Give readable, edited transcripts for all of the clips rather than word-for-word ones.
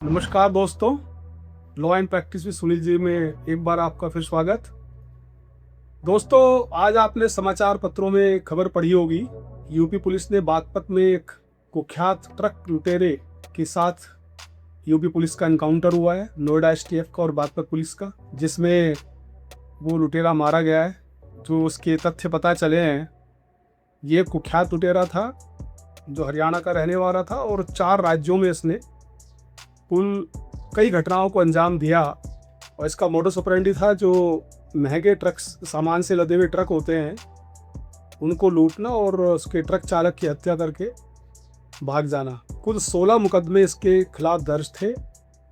नमस्कार दोस्तों, law and practice with Sunil ji में एक बार आपका फिर स्वागत। दोस्तों, आज आपने समाचार पत्रों में खबर पढ़ी होगी। यूपी पुलिस ने बागपत में एक कुख्यात ट्रक लुटेरे के साथ यूपी पुलिस का एनकाउंटर हुआ है, नोएडा एसटीएफ का और बागपत पुलिस का, जिसमें वो लुटेरा मारा गया है। जो उसके तथ्य पता चले हैं, ये कुख्यात लुटेरा था जो हरियाणा का रहने वाला था और 4 राज्यों में इसने कुल कई घटनाओं को अंजाम दिया। और इसका मोडस ऑपरेंडी था जो महंगे ट्रक्स, सामान से लदे हुए ट्रक होते हैं, उनको लूटना और उसके ट्रक चालक की हत्या करके भाग जाना। कुल 16 मुकदमे इसके खिलाफ दर्ज थे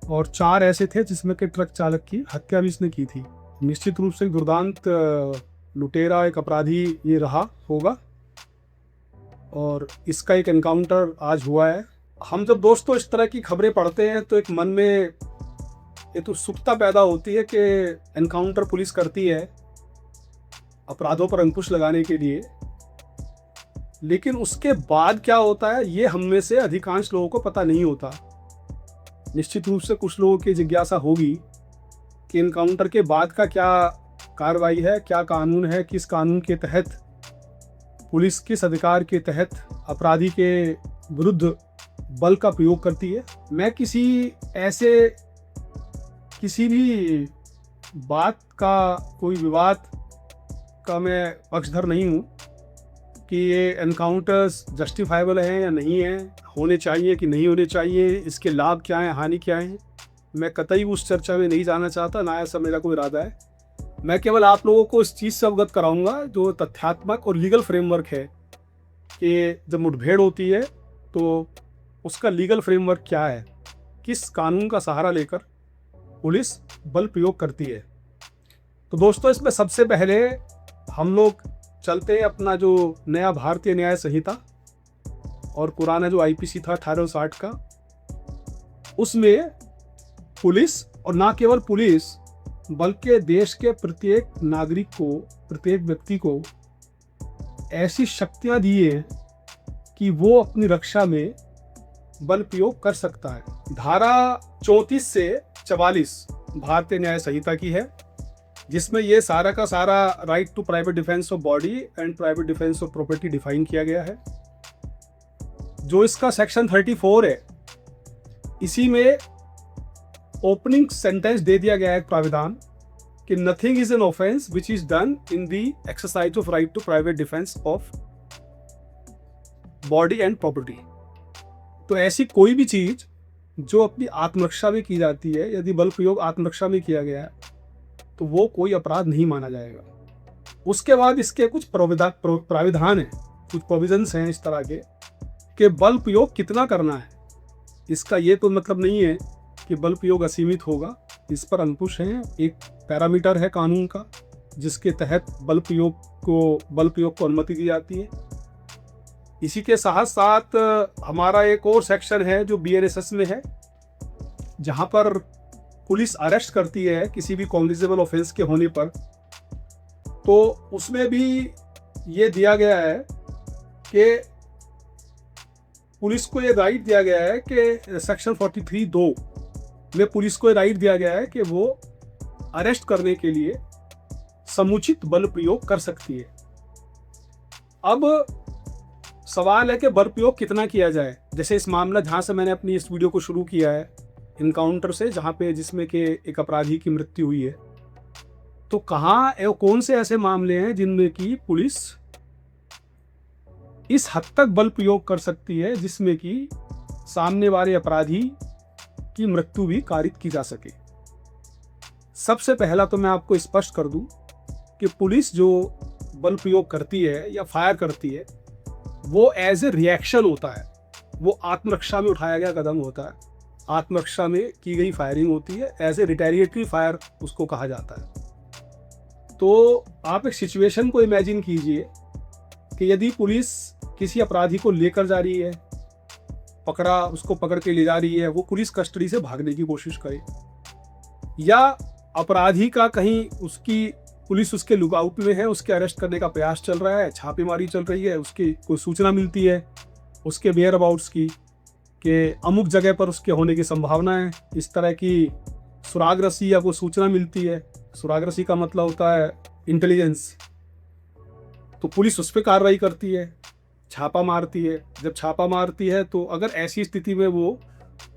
और 4 ऐसे थे जिसमें के ट्रक चालक की हत्या भी इसने की थी। निश्चित रूप से एक दुर्दांत लुटेरा, एक अपराधी ये रहा होगा और इसका एक एनकाउंटर आज हुआ है। हम जब दोस्तों इस तरह की खबरें पढ़ते हैं तो एक मन में ये तो उत्सुकता पैदा होती है कि एनकाउंटर पुलिस करती है अपराधों पर अंकुश लगाने के लिए, लेकिन उसके बाद क्या होता है ये हम में से अधिकांश लोगों को पता नहीं होता। निश्चित रूप से कुछ लोगों की जिज्ञासा होगी कि एनकाउंटर के बाद का क्या कार्रवाई है, क्या कानून है, किस कानून के तहत पुलिस किस अधिकार के तहत अपराधी के विरुद्ध बल का प्रयोग करती है। मैं किसी भी बात का, कोई विवाद का मैं पक्षधर नहीं हूँ कि ये एनकाउंटर्स जस्टिफाइबल हैं या नहीं हैं, होने चाहिए कि नहीं होने चाहिए, इसके लाभ क्या हैं, हानि क्या है। मैं कतई उस चर्चा में नहीं जाना चाहता, ना ऐसा मेरा कोई इरादा है। मैं केवल आप लोगों को इस चीज़ से अवगत कराऊंगा जो तथ्यात्मक और लीगल फ्रेमवर्क है कि जब मुठभेड़ होती है तो उसका लीगल फ्रेमवर्क क्या है, किस कानून का सहारा लेकर पुलिस बल प्रयोग करती है। तो दोस्तों, इसमें सबसे पहले हम लोग चलते हैं अपना जो नया भारतीय न्याय संहिता और पुराना जो आईपीसी था 1860 का, उसमें पुलिस, और ना केवल पुलिस बल्कि देश के प्रत्येक नागरिक को, प्रत्येक व्यक्ति को ऐसी शक्तियां दी हैं कि वो अपनी रक्षा में बल प्रयोग कर सकता है। धारा 34 से 44 भारतीय न्याय संहिता की है, जिसमें ये सारा का सारा right to private defence of body and private defence of property define किया गया है। जो इसका सेक्शन 34 है, इसी में ओपनिंग सेंटेंस दे दिया गया है, एक प्राविधान कि nothing is an offence which is done in the exercise of right to private defence of body and property. तो ऐसी कोई भी चीज जो अपनी आत्मरक्षा में की जाती है, यदि बल प्रयोग आत्मरक्षा में किया गया है तो वो कोई अपराध नहीं माना जाएगा। उसके बाद इसके कुछ प्राविधान हैं, कुछ प्रोविजंस हैं इस तरह के कि बल प्रयोग कितना करना है। इसका ये तो मतलब नहीं है कि बल प्रयोग असीमित होगा, इस पर अंकुश है। एक पैरामीटर है कानून का जिसके तहत बल प्रयोग को अनुमति दी जाती है। इसी के साथ साथ हमारा एक और सेक्शन है जो बीएनएसएस में है, जहां पर पुलिस अरेस्ट करती है किसी भी कॉग्निजेबल ऑफेंस के होने पर। तो उसमें भी ये दिया गया है कि पुलिस को ये राइट दिया गया है कि सेक्शन 43(2) में पुलिस को ये राइट दिया गया है कि वो अरेस्ट करने के लिए समुचित बल प्रयोग कर सकती है। अब सवाल है कि बल प्रयोग कितना किया जाए। जैसे इस मामला जहाँ से मैंने अपनी इस वीडियो को शुरू किया है, इनकाउंटर से, जिसमें कि एक अपराधी की मृत्यु हुई है, तो कौन से ऐसे मामले हैं जिनमें कि पुलिस इस हद तक बल प्रयोग कर सकती है जिसमें कि सामने वाले अपराधी की मृत्यु भी कारित की जा सके। सबसे पहला तो मैं आपको स्पष्ट कर दूं कि पुलिस जो बल प्रयोग करती है या फायर करती है वो एज ए रिएक्शन होता है, वो आत्मरक्षा में उठाया गया कदम होता है, आत्मरक्षा में की गई फायरिंग होती है, एज ए रिटेलिएटरी फायर उसको कहा जाता है। तो आप एक सिचुएशन को इमेजिन कीजिए कि यदि पुलिस किसी अपराधी को लेकर जा रही है, उसको पकड़ के ले जा रही है, वो पुलिस कस्टडी से भागने की कोशिश करे, या अपराधी का कहीं पुलिस उसके लुकआउट में है, उसके अरेस्ट करने का प्रयास चल रहा है, छापेमारी चल रही है, उसकी कोई सूचना मिलती है उसके वेयर अबाउट्स की, कि अमुक जगह पर उसके होने की संभावना है, इस तरह की सुराग रस्सी या कोई सूचना मिलती है। सुराग रस्सी का मतलब होता है इंटेलिजेंस। तो पुलिस उस पर कार्रवाई करती है, छापा मारती है। जब छापा मारती है तो अगर ऐसी स्थिति में वो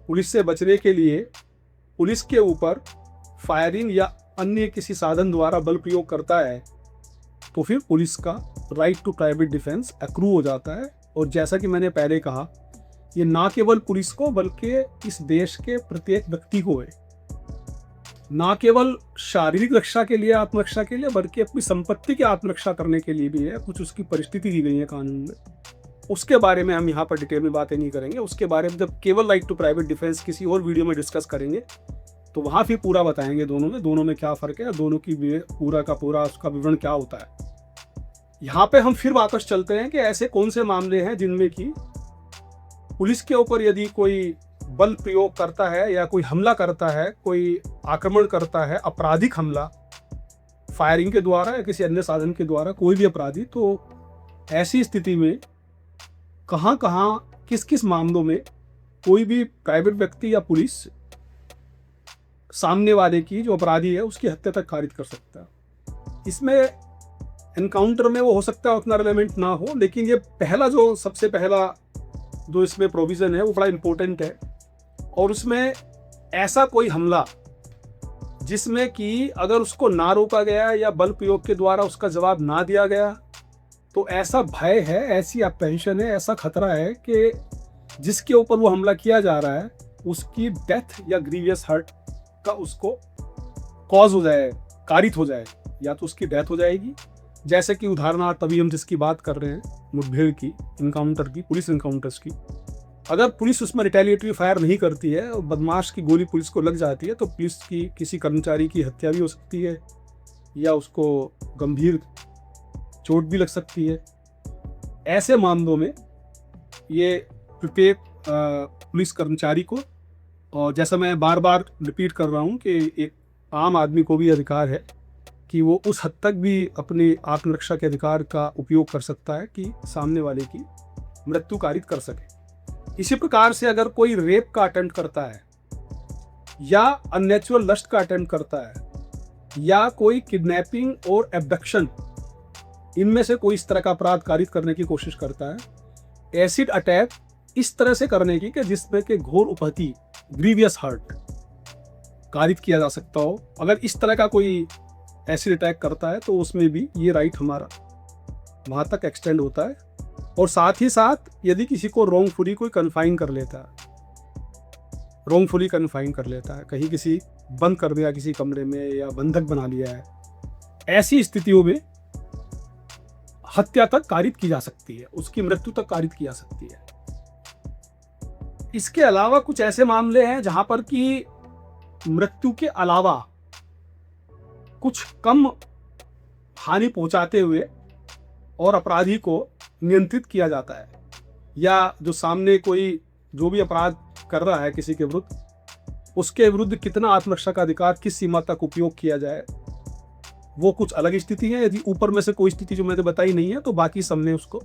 पुलिस से बचने के लिए पुलिस के ऊपर फायरिंग या अन्य किसी साधन द्वारा बल प्रयोग करता है, तो फिर पुलिस का right to private defence accrue हो जाता है। और जैसा कि मैंने पहले कहा, ये ना केवल पुलिस को बल्कि इस देश के प्रत्येक व्यक्ति को है, ना केवल शारीरिक रक्षा के लिए, आत्मरक्षा के लिए, बल्कि अपनी संपत्ति की आत्मरक्षा करने के लिए भी है। कुछ उसकी परिस्थिति दी गई है कानून में, उसके बारे में हम यहाँ पर डिटेल में बातें नहीं करेंगे। उसके बारे में जब केवल राइट टू प्राइवेट डिफेंस किसी और वीडियो में डिस्कस करेंगे तो वहाँ फिर पूरा बताएंगे दोनों में क्या फ़र्क है, दोनों की पूरा का पूरा उसका विवरण क्या होता है। यहाँ पे हम फिर वापस चलते हैं कि ऐसे कौन से मामले हैं जिनमें कि पुलिस के ऊपर यदि कोई बल प्रयोग करता है या कोई हमला करता है, कोई आक्रमण करता है, आपराधिक हमला फायरिंग के द्वारा या किसी अन्य साधन के द्वारा, कोई भी अपराधी, तो ऐसी स्थिति में कहाँ कहाँ किस किस मामलों में कोई भी प्राइवेट व्यक्ति या पुलिस सामने वाले की, जो अपराधी है, उसकी हत्या तक कारित कर सकता है। इसमें एनकाउंटर में वो हो सकता है उतना रिलेवेंट ना हो, लेकिन ये पहला जो सबसे पहला जो इसमें प्रोविज़न है वो बड़ा इम्पोर्टेंट है। और उसमें ऐसा कोई हमला जिसमें कि अगर उसको ना रोका गया या बल प्रयोग के द्वारा उसका जवाब ना दिया गया, तो ऐसा भय है, ऐसी अप्रहेंशन है, ऐसा खतरा है कि जिसके ऊपर वो हमला किया जा रहा है उसकी डेथ या ग्रीवियस हर्ट का उसको कॉज हो जाए, कारित हो जाए, या तो उसकी डेथ हो जाएगी। जैसे कि उदाहरणार्थ अभी हम जिसकी बात कर रहे हैं, मुठभेड़ की, इनकाउंटर की, पुलिस इनकाउंटर्स की, अगर पुलिस उसमें रिटेलिएटरी फायर नहीं करती है और बदमाश की गोली पुलिस को लग जाती है, तो पुलिस की किसी कर्मचारी की हत्या भी हो सकती है या उसको गंभीर चोट भी लग सकती है। ऐसे मामलों में ये प्रत्येक पुलिस कर्मचारी को, और जैसा मैं बार बार रिपीट कर रहा हूँ कि एक आम आदमी को भी अधिकार है कि वो उस हद तक भी अपनी आत्मरक्षा के अधिकार का उपयोग कर सकता है कि सामने वाले की मृत्यु कारित कर सके। इसी प्रकार से अगर कोई रेप का अटेम्प्ट करता है या अननेचुरल लस्ट का अटेम्प्ट करता है या कोई किडनैपिंग और एब्डक्शन, इनमें से कोई इस तरह का अपराध कारित करने की कोशिश करता है, एसिड अटैक इस तरह से करने की कि जिसमें के घोर उपहति, ग्रीवियस हर्ट कारित किया जा सकता हो, अगर इस तरह का कोई एसिड अटैक करता है तो उसमें भी ये राइट हमारा वहाँ तक एक्सटेंड होता है। और साथ ही साथ यदि किसी को रॉन्गफुली कोई कन्फाइन कर लेता है, रॉन्गफुली कन्फाइन कर लेता है, कहीं किसी बंद कर दिया किसी कमरे में या बंधक बना लिया है, ऐसी स्थितियों में हत्या तक कारित की जा सकती है, उसकी मृत्यु तक कारित की जा सकती है। इसके अलावा कुछ ऐसे मामले हैं जहां पर कि मृत्यु के अलावा कुछ कम हानि पहुंचाते हुए और अपराधी को नियंत्रित किया जाता है, या जो सामने कोई जो भी अपराध कर रहा है किसी के विरुद्ध, उसके विरुद्ध कितना आत्मरक्षा का अधिकार किस सीमा तक उपयोग किया जाए, वो कुछ अलग स्थिति है। यदि ऊपर में से कोई स्थिति जो मैंने बताई नहीं है तो बाकी सबने उसको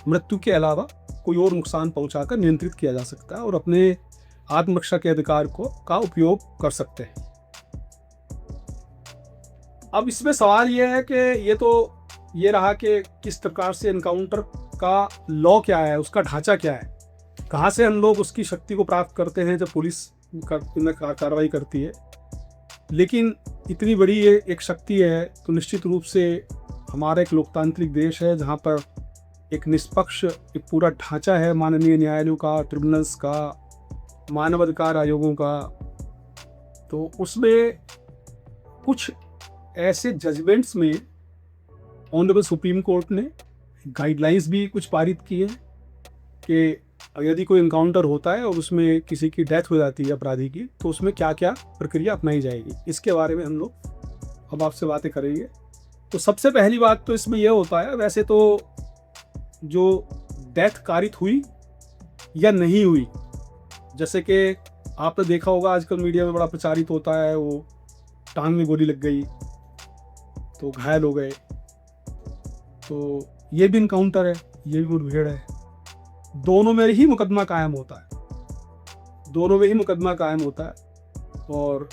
मृत्यु के अलावा कोई और नुकसान पहुंचाकर नियंत्रित किया जा सकता है और अपने आत्मरक्षा के अधिकार का उपयोग कर सकते हैं। अब इसमें सवाल यह है कि ये रहा कि किस प्रकार से एनकाउंटर का लॉ क्या है, उसका ढांचा क्या है, कहाँ से हम लोग उसकी शक्ति को प्राप्त करते हैं जब पुलिस कार्रवाई करती है। लेकिन इतनी बड़ी ये एक शक्ति है तो निश्चित रूप से हमारा एक लोकतांत्रिक देश है जहाँ पर एक निष्पक्ष एक पूरा ढांचा है माननीय न्यायालयों का, ट्रिब्यूनल्स का, मानवाधिकार आयोगों का। तो उसमें कुछ ऐसे जजमेंट्स में ऑनरेबल सुप्रीम कोर्ट ने गाइडलाइंस भी कुछ पारित की है कि यदि कोई इनकाउंटर होता है और उसमें किसी की डेथ हो जाती है अपराधी की, तो उसमें क्या क्या प्रक्रिया अपनाई जाएगी। इसके बारे में हम लोग अब आपसे बातें करेंगे। तो सबसे पहली बात तो इसमें यह होता है, वैसे तो जो डेथ कारित हुई या नहीं हुई, जैसे कि आपने देखा होगा आजकल मीडिया में बड़ा प्रचारित होता है, वो टांग में गोली लग गई तो घायल हो गए, तो ये भी इनकाउंटर है, ये भी मुठभेड़ है। दोनों में ही मुकदमा कायम होता है, दोनों में ही मुकदमा कायम होता है। और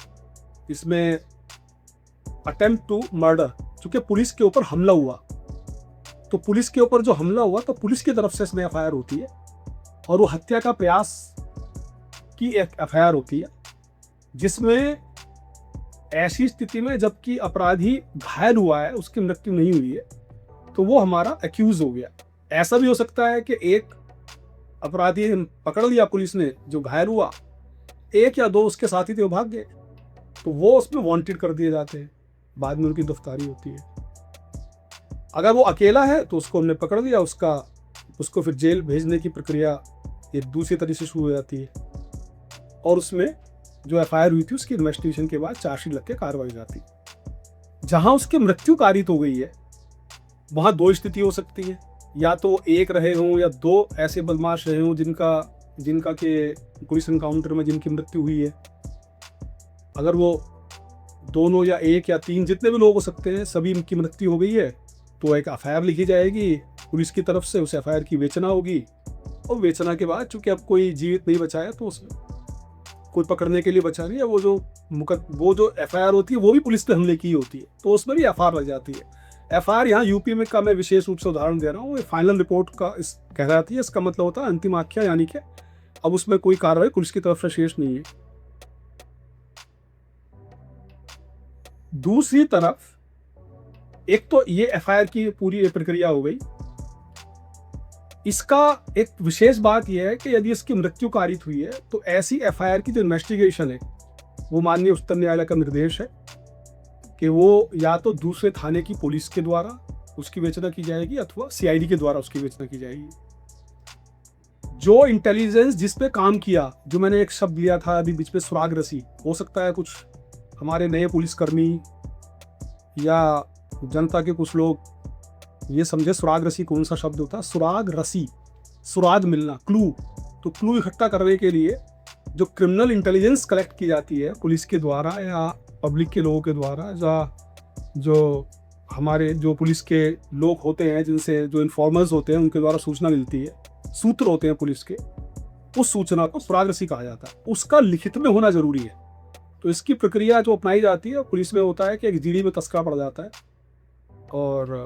इसमें अटेम्प्ट टू मर्डर, चूंकि पुलिस के ऊपर हमला हुआ, तो पुलिस के ऊपर जो हमला हुआ तो पुलिस की तरफ से इसमें एफआईआर होती है, और वो हत्या का प्रयास की एक एफआईआर होती है, जिसमें ऐसी स्थिति में जबकि अपराधी घायल हुआ है, उसकी मृत्यु नहीं हुई है, तो वो हमारा एक्यूज हो गया। ऐसा भी हो सकता है कि एक अपराधी पकड़ लिया पुलिस ने जो घायल हुआ, एक या दो उसके साथी थे वो भाग गए, तो वो उसमें वांटेड कर दिए जाते हैं, बाद में उनकी गिरफ्तारी होती है। अगर वो अकेला है तो उसको हमने पकड़ लिया, उसको फिर जेल भेजने की प्रक्रिया एक दूसरी तरीके से शुरू हो जाती है, और उसमें जो एफआईआर हुई थी उसकी इन्वेस्टिगेशन के बाद चार्जशीट लग के कार्रवाई हो जाती है। जहां उसकी मृत्यु कारित हो गई है, वहां दो स्थिति हो सकती है, या तो एक रहे हों या दो ऐसे बदमाश रहे हों जिनका के पुलिस एनकाउंटर में जिनकी मृत्यु हुई है। अगर वो दोनों या एक या तीन जितने भी लोग हो सकते हैं, सभी इनकी मृत्यु हो गई है, तो एक एफआईआर लिखी जाएगी पुलिस की तरफ से, उस एफआईआर की विवेचना होगी, और विवेचना के बाद चूंकि अब कोई जीवित नहीं बचा है तो उसमें कोई पकड़ने के लिए बचा नहीं है, वो जो एफआईआर होती है वो भी पुलिस पे हमले की होती है, तो उसमें भी एफआईआर लग जाती है। एफआईआर यहाँ यूपी में का मैं विशेष रूप से उदाहरण दे रहा हूँ, ये फाइनल रिपोर्ट का कह जाती है, इसका मतलब होता है अंतिम आख्या, यानी कि अब उसमें कोई कार्रवाई पुलिस की तरफ से शेष नहीं है। दूसरी तरफ एक तो ये एफआईआर की पूरी प्रक्रिया हो गई, इसका एक विशेष बात यह है कि यदि इसकी मृत्यु कारित हुई है तो ऐसी एफआईआर की जो इन्वेस्टिगेशन है वो माननीय उच्चतम न्यायालय का निर्देश है कि वो या तो दूसरे थाने की पुलिस के द्वारा उसकी विवेचना की जाएगी अथवा सीआईडी के द्वारा उसकी विवेचना की जाएगी। जो इंटेलिजेंस जिस पे काम किया, जो मैंने एक शब्द लिया था अभी बीच में, सुराग रसी, हो सकता है कुछ हमारे नए पुलिसकर्मी या जनता के कुछ लोग ये समझे सुराग रसी कौन सा शब्द होता है। सुराग रसी, सुराग मिलना, क्लू। तो क्लू इकट्ठा करने के लिए जो क्रिमिनल इंटेलिजेंस कलेक्ट की जाती है पुलिस के द्वारा या पब्लिक के लोगों के द्वारा, जो हमारे जो पुलिस के लोग होते हैं, जिनसे जो इन्फॉर्मर्स होते हैं उनके द्वारा सूचना मिलती है, सूत्र होते हैं पुलिस के, उस सूचना को सुराग रसी कहा जाता है। उसका लिखित में होना जरूरी है। तो इसकी प्रक्रिया जो अपनाई जाती है पुलिस में होता है कि एक जीडी में तस्करा पड़ जाता है, और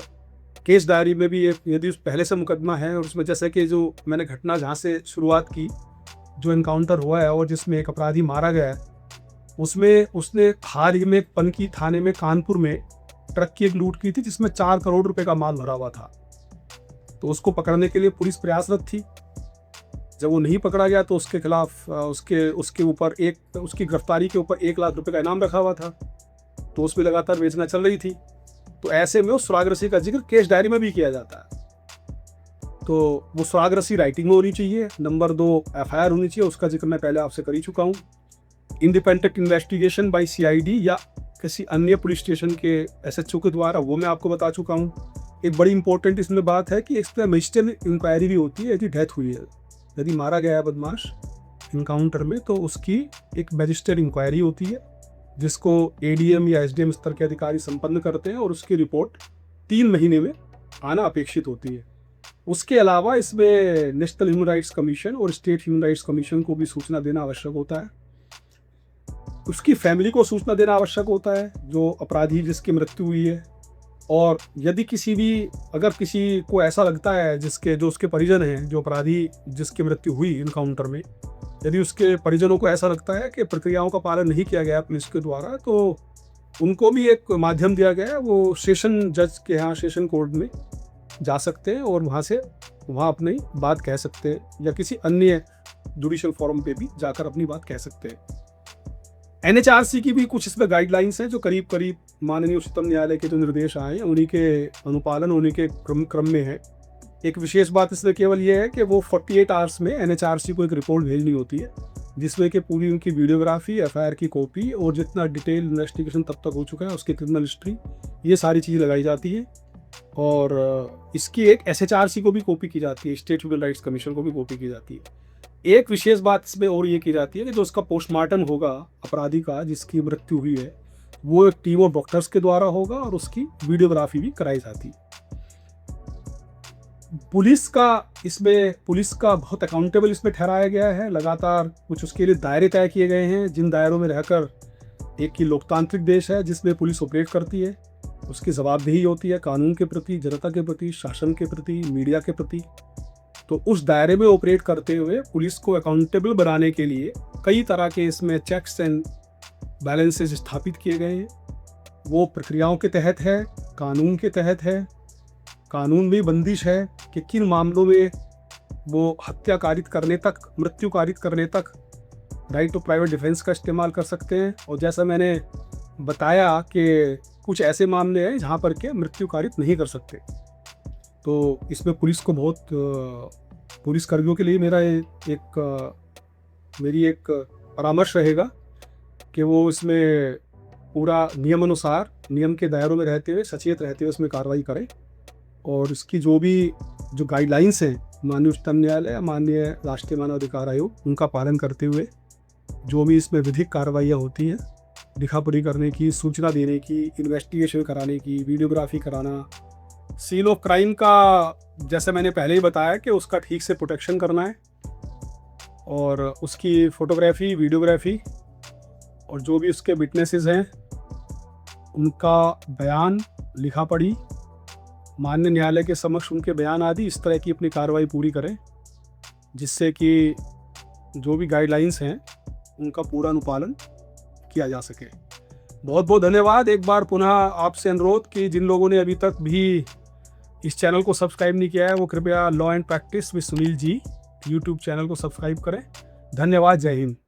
केस डायरी में भी यदि पहले से मुकदमा है और उसमें जैसे कि जो मैंने घटना जहाँ से शुरुआत की, जो इनकाउंटर हुआ है और जिसमें एक अपराधी मारा गया है, उसमें उसने हाल ही में पनकी थाने में कानपुर में ट्रक की एक लूट की थी जिसमें 4 करोड़ रुपए का माल भरा हुआ था। तो उसको पकड़ने के लिए पुलिस प्रयासरत थी। जब वो नहीं पकड़ा गया तो उसके खिलाफ उसके ऊपर उसकी गिरफ्तारी के ऊपर 1 लाख रुपए का इनाम रखा हुआ था। तो उसमें लगातार बेचना चल रही थी। तो ऐसे में उस सुराग रसी का जिक्र केस डायरी में भी किया जाता है। तो वो सुराग रसी राइटिंग में होनी चाहिए। नंबर 2 एफआईआर होनी चाहिए, उसका जिक्र मैं पहले आपसे कर ही चुका हूँ। इंडिपेंडेंट इन्वेस्टिगेशन बाय सीआईडी या किसी अन्य पुलिस स्टेशन के एसएचओ के द्वारा, वो मैं आपको बता चुका हूँ। एक बड़ी इंपॉर्टेंट इसमें बात है कि इस पर मजिस्ट्रेट इंक्वायरी भी होती है। यदि डेथ हुई है, यदि मारा गया है बदमाश इनकाउंटर में, तो उसकी एक मजिस्ट्रेट इंक्वायरी होती है जिसको एडीएम या एसडीएम स्तर के अधिकारी संपन्न करते हैं, और उसकी रिपोर्ट 3 महीने में आना अपेक्षित होती है। उसके अलावा इसमें नेशनल ह्यूमन राइट्स कमीशन और स्टेट ह्यूमन राइट्स कमीशन को भी सूचना देना आवश्यक होता है। उसकी फैमिली को सूचना देना आवश्यक होता है, जो अपराधी जिसकी मृत्यु हुई है। और यदि अगर किसी को ऐसा लगता है जो उसके परिजन हैं, जो अपराधी जिसकी मृत्यु हुई इनकाउंटर में, यदि उसके परिजनों को ऐसा लगता है कि प्रक्रियाओं का पालन नहीं किया गया पुलिस के द्वारा, तो उनको भी एक माध्यम दिया गया है। वो सेशन जज के यहाँ, सेशन कोर्ट में जा सकते हैं और वहाँ अपनी बात कह सकते हैं, या किसी अन्य जुडिशियल फोरम पे भी जाकर अपनी बात कह सकते हैं। एनएचआरसी की भी कुछ इसमें गाइडलाइंस हैं जो करीब करीब माननीय उच्चतम न्यायालय के जो निर्देश आए हैं उन्हीं के अनुपालन, उन्हीं के क्रम में है। एक विशेष बात इसमें केवल ये है कि वो 48 आवर्स में एनएचआरसी को एक रिपोर्ट भेजनी होती है, जिसमें कि पूरी उनकी वीडियोग्राफी, एफआईआर की कॉपी और जितना डिटेल इन्वेस्टिगेशन तब तक हो चुका है उसकी क्रिमिनल हिस्ट्री, ये सारी चीज़ें लगाई जाती है। और इसकी एक एसएचआरसी को भी कॉपी की जाती है, स्टेट ह्यूमन राइट्स कमीशन को भी कॉपी की जाती है। एक विशेष बात इसमें और ये की जाती है कि जो उसका पोस्टमार्टम होगा अपराधी का जिसकी मृत्यु हुई है, वो एक टीम ऑफ डॉक्टर्स के द्वारा होगा और उसकी वीडियोग्राफी भी कराई जाती है। पुलिस का बहुत अकाउंटेबल इसमें ठहराया गया है। लगातार कुछ उसके लिए दायरे तय किए गए हैं, जिन दायरों में रहकर एक ही लोकतांत्रिक देश है जिसमें पुलिस ऑपरेट करती है, उसकी जवाबदेही होती है कानून के प्रति, जनता के प्रति, शासन के प्रति, मीडिया के प्रति। तो उस दायरे में ऑपरेट करते हुए पुलिस को अकाउंटेबल बनाने के लिए कई तरह के इसमें चेक्स एंड बैलेंसेस स्थापित किए गए हैं। वो प्रक्रियाओं के तहत है, कानून के तहत है। कानून में बंदिश है कि किन मामलों में वो हत्या कारित करने तक, मृत्यु कारित करने तक राइट ऑफ प्राइवेट डिफेंस का इस्तेमाल कर सकते हैं। और जैसा मैंने बताया कि कुछ ऐसे मामले हैं जहाँ पर के मृत्यु कारित नहीं कर सकते। तो इसमें पुलिस को बहुत पुलिसकर्मियों के लिए मेरी एक परामर्श रहेगा कि वो इसमें पूरा नियमानुसार, नियम के दायरों में रहते हुए, सचेत रहते हुए उसमें कार्रवाई करें। और इसकी जो गाइडलाइंस हैं माननीय उच्चतम न्यायालय या माननीय राष्ट्रीय मानव अधिकार आयोग, उनका पालन करते हुए जो भी इसमें विधिक कार्रवाइयाँ होती हैं, लिखापढ़ी करने की, सूचना देने की, इन्वेस्टिगेशन कराने की, वीडियोग्राफी कराना, सीन ऑफ क्राइम का जैसे मैंने पहले ही बताया कि उसका ठीक से प्रोटेक्शन करना है, और उसकी फ़ोटोग्राफी, वीडियोग्राफी, और जो भी उसके विटनेसेस हैं उनका बयान, लिखापढ़ी, माननीय न्यायालय के समक्ष उनके बयान आदि, इस तरह की अपनी कार्रवाई पूरी करें, जिससे कि जो भी गाइडलाइंस हैं उनका पूरा अनुपालन किया जा सके। बहुत बहुत धन्यवाद। एक बार पुनः आपसे अनुरोध कि जिन लोगों ने अभी तक भी इस चैनल को सब्सक्राइब नहीं किया है वो कृपया law and practice with Sunil ji YouTube channel को सब्सक्राइब करें। धन्यवाद। जय हिंद।